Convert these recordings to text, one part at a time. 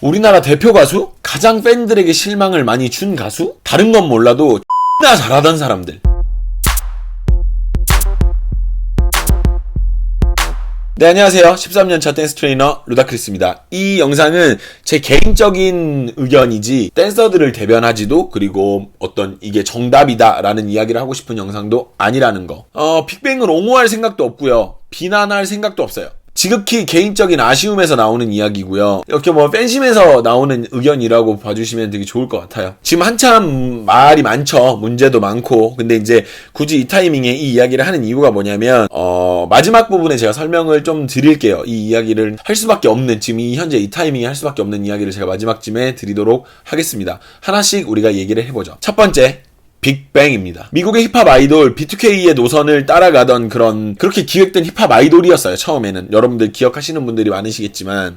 우리나라 대표 가수? 가장 팬들에게 실망을 많이 준 가수? 다른 건 몰라도 X나 잘하던 사람들. 네, 안녕하세요. 13년차 댄스 트레이너 루다크리스입니다. 이 영상은 제 개인적인 의견이지 댄서들을 대변하지도, 그리고 어떤 이게 정답이다 라는 이야기를 하고 싶은 영상도 아니라는 거. 빅뱅을 옹호할 생각도 없고요, 비난할 생각도 없어요. 지극히 개인적인 아쉬움에서 나오는 이야기고요. 이렇게 뭐 팬심에서 나오는 의견이라고 봐주시면 되게 좋을 것 같아요. 지금 한참 말이 많죠. 문제도 많고. 근데 이제 굳이 이 타이밍에 이 이야기를 하는 이유가 뭐냐면 마지막 부분에 제가 설명을 좀 드릴게요. 이 이야기를 할 수밖에 없는, 지금 현재 이 타이밍에 할 수밖에 없는 이야기를 제가 마지막쯤에 드리도록 하겠습니다. 하나씩 우리가 얘기를 해보죠. 첫 번째, 빅뱅입니다. 미국의 힙합 아이돌 B2K의 노선을 따라가던 그렇게 기획된 힙합 아이돌이었어요. 처음에는. 여러분들 기억하시는 분들이 많으시겠지만,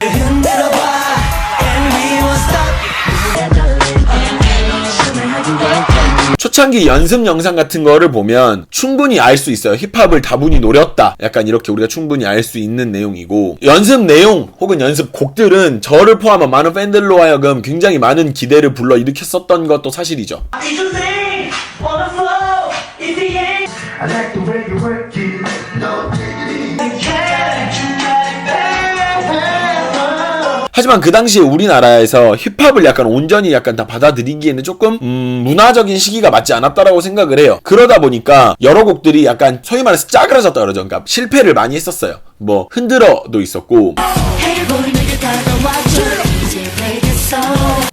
초창기 연습 영상 같은 거를 보면 충분히 알 수 있어요. 힙합을 다분히 노렸다, 약간 이렇게 우리가 충분히 알 수 있는 내용이고, 연습 내용 혹은 연습 곡들은 저를 포함한 많은 팬들로 하여금 굉장히 많은 기대를 불러일으켰었던 것도 사실이죠. 하지만 그 당시에 우리나라에서 힙합을 약간 온전히 약간 다 받아들이기에는 조금 문화적인 시기가 맞지 않았다라고 생각을 해요. 그러다 보니까 여러 곡들이 약간 소위 말해서 짜그라졌다 그러죠. 그러니까 실패를 많이 했었어요. 뭐 흔들어도 있었고,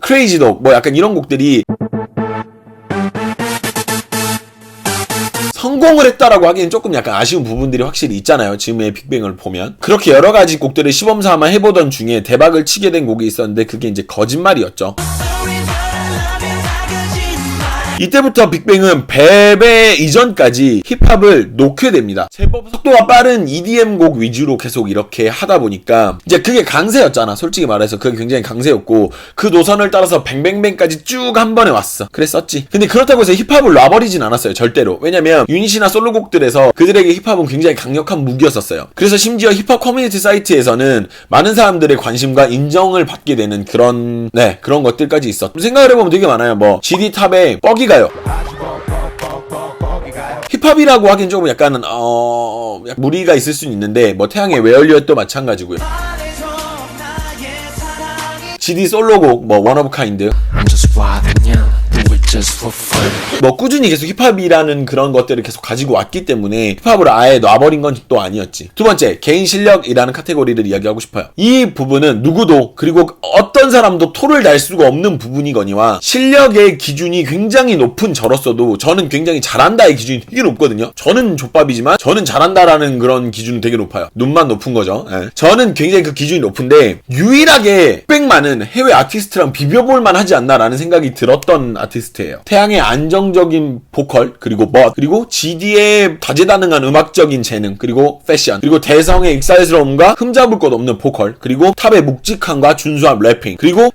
크레이지 독, 뭐 약간 이런 곡들이 성공을 했다라고 하기엔 조금 약간 아쉬운 부분들이 확실히 있잖아요. 지금의 빅뱅을 보면. 그렇게 여러 가지 곡들을 시범삼아 해보던 중에 대박을 치게 된 곡이 있었는데, 그게 이제 거짓말이었죠. 이때부터 빅뱅은 베베 이전까지 힙합을 놓게 됩니다. 제법 속도가 빠른 EDM 곡 위주로 계속 이렇게 하다 보니까 이제 그게 강세였잖아. 솔직히 말해서 그게 굉장히 강세였고, 그 노선을 따라서 뱅뱅뱅까지 쭉 한 번에 왔어. 그랬었지. 근데 그렇다고 해서 힙합을 놔버리진 않았어요. 절대로. 왜냐면 유닛이나 솔로곡들에서 그들에게 힙합은 굉장히 강력한 무기였었어요. 그래서 심지어 힙합 커뮤니티 사이트에서는 많은 사람들의 관심과 인정을 받게 되는 그런 것들까지 있었. 생각을 해보면 되게 많아요. 뭐 GD탑에 뻑이가요. 힙합이라고 하긴 조금 약간 무리가 있을 수는 있는데, 뭐 태양의 웨얼리엇도 마찬가지고요. GD 솔로곡 뭐 원 오브 카인드, 뭐 꾸준히 계속 힙합이라는 그런 것들을 계속 가지고 왔기 때문에 힙합을 아예 놔버린 건 또 아니었지. 두 번째, 개인 실력이라는 카테고리를 이야기하고 싶어요. 이 부분은 누구도, 그리고 어떤 사람도 토를 달 수가 없는 부분이거니와, 실력의 기준이 굉장히 높은 저로서도 저는 굉장히 잘한다의 기준이 되게 높거든요. 저는 족밥이지만 저는 잘한다라는 그런 기준은 되게 높아요. 눈만 높은 거죠. 저는 굉장히 그 기준이 높은데, 유일하게 빅뱅만은 해외 아티스트랑 비벼볼만 하지 않나라는 생각이 들었던 아티스트예요. 태양의 안정적인 보컬, 그리고 그리고 GD의 다재다능한 음악적인 재능, 그리고 패션, 그리고 대성의 익살스러움과 흠잡을 것 없는 보컬, 그리고 탑의 묵직함과 준수한 래핑, 그리고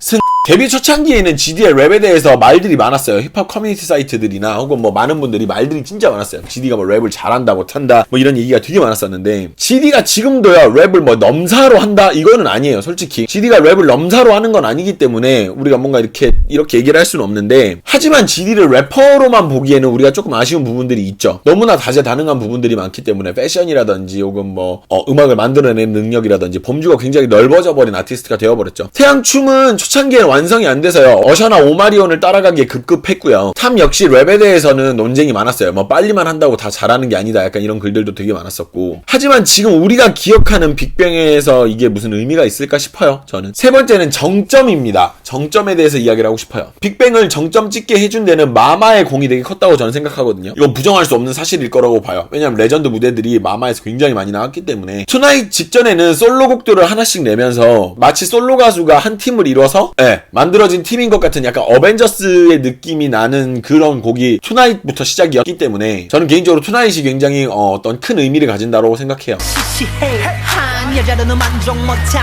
데뷔 초창기에는 GD의 랩에 대해서 말들이 많았어요. 힙합 커뮤니티 사이트들이나 혹은 뭐 많은 분들이 말들이 진짜 많았어요. GD가 뭐 랩을 잘한다, 못한다, 뭐 이런 얘기가 되게 많았었는데, GD가 지금도야 랩을 뭐 넘사로 한다, 이거는 아니에요. 솔직히 GD가 랩을 넘사로 하는 건 아니기 때문에 우리가 뭔가 이렇게 얘기를 할 수는 없는데, 하지만 GD를 래퍼로만 보기에는 우리가 조금 아쉬운 부분들이 있죠. 너무나 다재다능한 부분들이 많기 때문에, 패션이라든지 혹은 뭐 음악을 만들어내는 능력이라든지 범주가 굉장히 넓어져 버린 아티스트가 되어버렸죠. 태양춤은 초창기에는 완성이 안 돼서요, 어셔나 오마리온을 따라가기에 급급했고요. 탑 역시 랩에 대해서는 논쟁이 많았어요. 뭐 빨리만 한다고 다 잘하는 게 아니다, 약간 이런 글들도 되게 많았었고. 하지만 지금 우리가 기억하는 빅뱅에서 이게 무슨 의미가 있을까 싶어요. 저는. 세 번째는 정점입니다. 정점에 대해서 이야기를 하고 싶어요. 빅뱅을 정점 찍게 해준 데는 마마의 공이 되게 컸다고 저는 생각하거든요. 이건 부정할 수 없는 사실일 거라고 봐요. 왜냐면 레전드 무대들이 마마에서 굉장히 많이 나왔기 때문에. 투나잇 직전에는 솔로곡들을 하나씩 내면서 마치 솔로 가수가 한 팀을 이뤄서 만들어진 팀인 것 같은 약간 어벤져스의 느낌이 나는 그런 곡이 투나잇부터 시작이었기 때문에, 저는 개인적으로 투나잇이 굉장히 어떤 큰 의미를 가진다고 생각해요.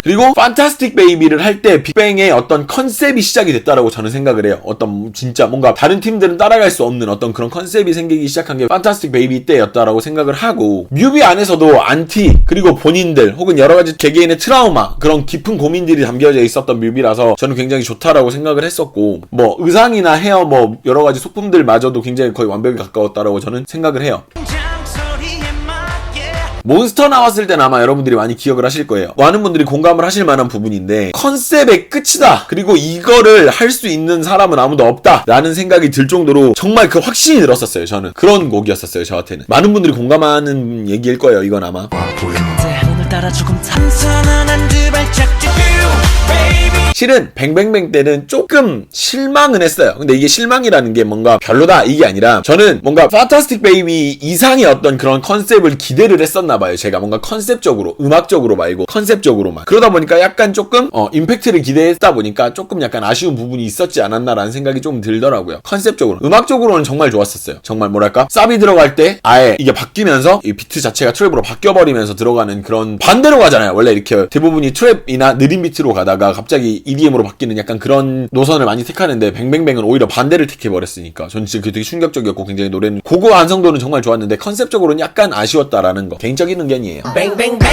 그리고 판타스틱 베이비를 할 때 빅뱅의 어떤 컨셉이 시작이 됐다라고 저는 생각을 해요. 어떤 진짜 뭔가 다른 팀들은 따라갈 수 없는 어떤 그런 컨셉이 생기기 시작한 게 판타스틱 베이비 때였다라고 생각을 하고, 뮤비 안에서도 안티 그리고 본인들 혹은 여러 가지 개개인의 트라우마, 그런 깊은 고민들이 담겨져 있었던 뮤비라서 저는 굉장히 좋다라고 생각을 했었고, 뭐 의상이나 헤어 뭐 여러 가지 소품들마저도 굉장히 거의 완벽에 가까웠다라고 저는 생각을 해요. 몬스터 나왔을 때는 아마 여러분들이 많이 기억을 하실 거예요. 많은 분들이 공감을 하실 만한 부분인데, 컨셉의 끝이다, 그리고 이거를 할 수 있는 사람은 아무도 없다 라는 생각이 들 정도로 정말 그 확신이 들었었어요. 저는 그런 곡이었었어요. 저한테는 많은 분들이 공감하는 얘기일 거예요. 이건 아마 오늘따라 조금 참선한 두 발짝 실은 뱅뱅뱅 때는 조금 실망은 했어요. 근데 이게 실망이라는 게 뭔가 별로다 이게 아니라, 저는 뭔가 판타스틱 베이비 이상의 어떤 그런 컨셉을 기대를 했었나 봐요. 제가 뭔가 컨셉적으로, 음악적으로 말고 컨셉적으로만. 그러다 보니까 약간 조금 임팩트를 기대했다 보니까 조금 약간 아쉬운 부분이 있었지 않았나라는 생각이 좀 들더라고요. 컨셉적으로. 음악적으로는 정말 좋았었어요. 정말 뭐랄까, 사비 들어갈 때 아예 이게 바뀌면서 이 비트 자체가 트랩으로 바뀌어버리면서 들어가는, 그런 반대로 가잖아요. 원래 이렇게 대부분이 트랩이나 느린 비트로 가다가 갑자기 EDM으로 바뀌는 약간 그런 노선을 많이 택하는데, 뱅뱅뱅은 오히려 반대를 택해버렸으니까 저는 진짜 그게 되게 충격적이었고, 굉장히 노래는 고고 완성도는 정말 좋았는데 컨셉적으로는 약간 아쉬웠다라는 거, 개인적인 의견이에요. 뱅뱅뱅.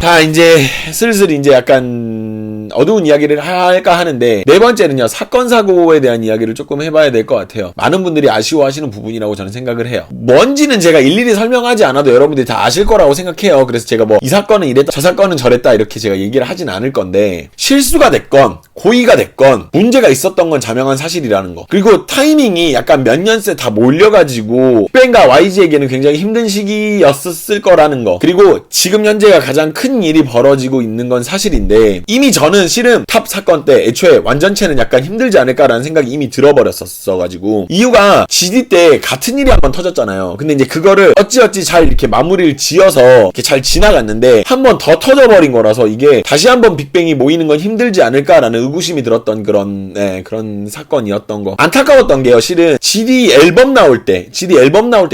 자, 이제 슬슬 이제 약간 어두운 이야기를 할까 하는데, 네 번째는요, 사건 사고에 대한 이야기를 조금 해봐야 될 것 같아요. 많은 분들이 아쉬워하시는 부분이라고 저는 생각을 해요. 뭔지는 제가 일일이 설명하지 않아도 여러분들이 다 아실 거라고 생각해요. 그래서 제가 뭐 이 사건은 이랬다, 저 사건은 저랬다 이렇게 제가 얘기를 하진 않을 건데, 실수가 됐건 고의가 됐건 문제가 있었던 건 자명한 사실이라는 거. 그리고 타이밍이 약간 몇 년 새 다 몰려가지고 빅뱅과 YG에게는 굉장히 힘든 시기였을 거라는 거. 그리고 지금 현재가 가장 큰 일이 벌어지고 있는 건 사실인데, 이미 저는 실은 탑 사건 때 애초에 완전체는 약간 힘들지 않을까라는 생각이 이미 들어버렸었어가지고, 이유가 GD 때 같은 일이 한번 터졌잖아요. 근데 이제 그거를 어찌어찌 잘 이렇게 마무리를 지어서 이렇게 잘 지나갔는데, 한 번 더 터져버린 거라서 이게 다시 한번 빅뱅이 모이는 건 힘들지 않을까라는 의구심이 들었던 그런 그런 사건이었던 거. 안타까웠던 게요, 실은 GD 앨범 나올 때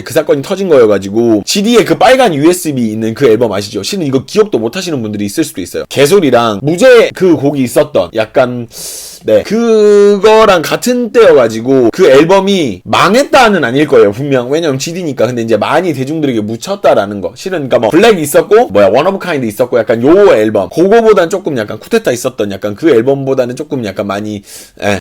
그 사건이 터진 거여가지고, GD에 그 빨간 USB 있는 그 앨범 아시죠? 실은 이거 기억도 못 하시는 분들이 있을 수도 있어요. 개소리랑 무제 그 곡이 있었던 약간 그거랑 같은 때여가지고 그 앨범이 망했다는 아닐 거예요, 분명. 왜냐면 GD니까. 근데 이제 많이 대중들에게 묻혔다라는 거. 실은 그러니까 뭐 블랙 있었고 원 오브 카인드 있었고 약간 요 앨범, 그거보단 조금 약간 쿠데타 있었던 약간 그 앨범보다는 조금 약간 많이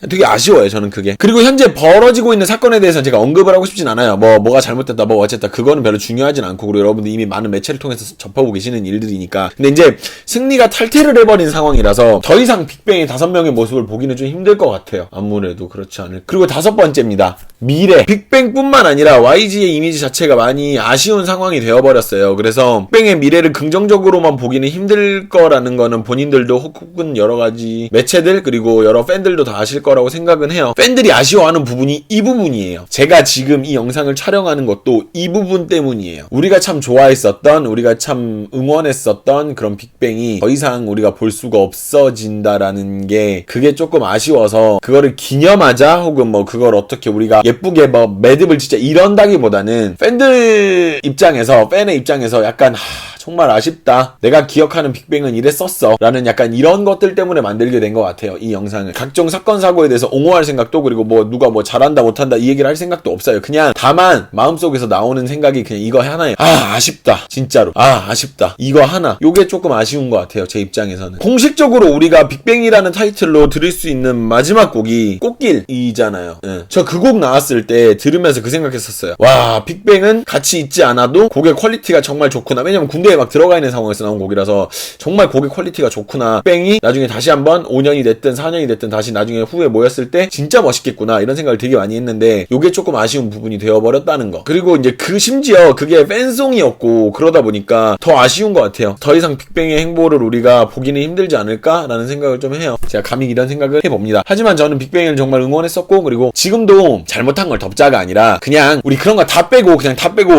되게 아쉬워요, 저는 그게. 그리고 현재 벌어지고 있는 사건에 대해서는 제가 언급을 하고 싶진 않아요. 뭐가 잘못됐다 뭐 어쨌다, 그거는 별로 중요하진 않고, 그리고 여러분들 이미 많은 매체를 통해서 접하고 계시는 일들이니까. 근데 이제 승리가 탈퇴를 해버린 상황이라서 더 이상 빅뱅의 5명의 모습을 보기는 좀 힘들 것 같아요. 아무래도 그렇지 않을. 그리고 5번째입니다. 미래. 빅뱅뿐만 아니라 YG의 이미지 자체가 많이 아쉬운 상황이 되어버렸어요. 그래서 빅뱅의 미래를 긍정적으로만 보기는 힘들 거라는 거는 본인들도 혹은 여러 가지 매체들 그리고 여러 팬들도 다 아실 거라고 생각은 해요. 팬들이 아쉬워하는 부분이 이 부분이에요. 제가 지금 이 영상을 촬영하는 것도 이 부분 때문이에요. 우리가 참 좋아했었던, 우리가 참 응원했었던 그런 빅뱅이 더 이상 우리가 볼 수가 없어진다라는 게, 그게 조금 아쉬워서 그거를 기념하자, 혹은 뭐 그걸 어떻게 우리가 예쁘게 뭐 매듭을 진짜 이런다기보다는 팬들 입장에서, 팬의 입장에서 약간 정말 아쉽다, 내가 기억하는 빅뱅은 이랬었어 라는 약간 이런 것들 때문에 만들게 된 것 같아요, 이 영상을. 각종 사건 사고에 대해서 옹호할 생각도, 그리고 뭐 누가 뭐 잘한다 못한다 이 얘기를 할 생각도 없어요. 그냥 다만 마음속에서 나오는 생각이 그냥 이거 하나에 아쉽다, 진짜로 아쉽다, 이거 하나, 요게 조금 아쉬운 것 같아요, 제 입장에서는. 공식적으로 우리가 빅뱅이라는 타이틀로 들을 수 있는 마지막 곡이 꽃길이잖아요. 저 그 곡 나왔을 때 들으면서 그 생각했었어요. 와, 빅뱅은 같이 있지 않아도 곡의 퀄리티가 정말 좋구나. 왜냐면 군대에 막 들어가 있는 상황에서 나온 곡이라서 정말 곡의 퀄리티가 좋구나. 빅뱅이 나중에 다시 한번 5년이 됐든 4년이 됐든 다시 나중에 후에 모였을 때 진짜 멋있겠구나, 이런 생각을 되게 많이 했는데, 요게 조금 아쉬운 부분이 되어버렸다는 거. 그리고 이제 심지어 그게 팬송이었고 그러다 보니까 더 아쉬운 것 같아요. 더 이상 빅뱅의 행보를 우리가 보기는 힘들지 않을까라는 생각을 좀 해요. 제가 감히 이런 생각을 해봅니다. 하지만 저는 빅뱅을 정말 응원했었고, 그리고 지금도 잘못한 걸 덮자가 아니라 그냥 우리 그런 거 다 빼고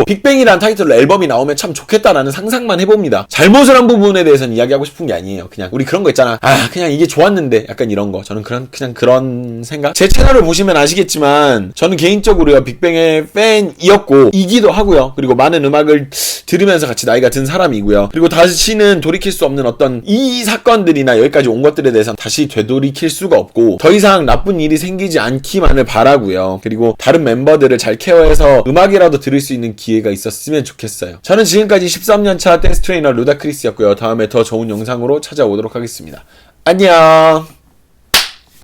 빅뱅이라는 타이틀로 앨범이 나오면 참 좋겠다라는 상상 생각만 해봅니다. 잘못을 한 부분에 대해서는 이야기하고 싶은 게 아니에요. 그냥 우리 그런 거 있잖아. 그냥 이게 좋았는데 약간 이런 거. 저는 그냥 그런 생각. 제 채널을 보시면 아시겠지만 저는 개인적으로요 빅뱅의 팬이었고 이기도 하고요. 그리고 많은 음악을 들으면서 같이 나이가 든 사람이고요. 그리고 다시는 돌이킬 수 없는 어떤 이 사건들이나 여기까지 온 것들에 대해서는 다시 되돌이킬 수가 없고 더 이상 나쁜 일이 생기지 않기만을 바라고요. 그리고 다른 멤버들을 잘 케어해서 음악이라도 들을 수 있는 기회가 있었으면 좋겠어요. 저는 지금까지 13년차 댄스 트레이너 루다크리스였고요. 다음에 더 좋은 영상으로 찾아오도록 하겠습니다. 안녕.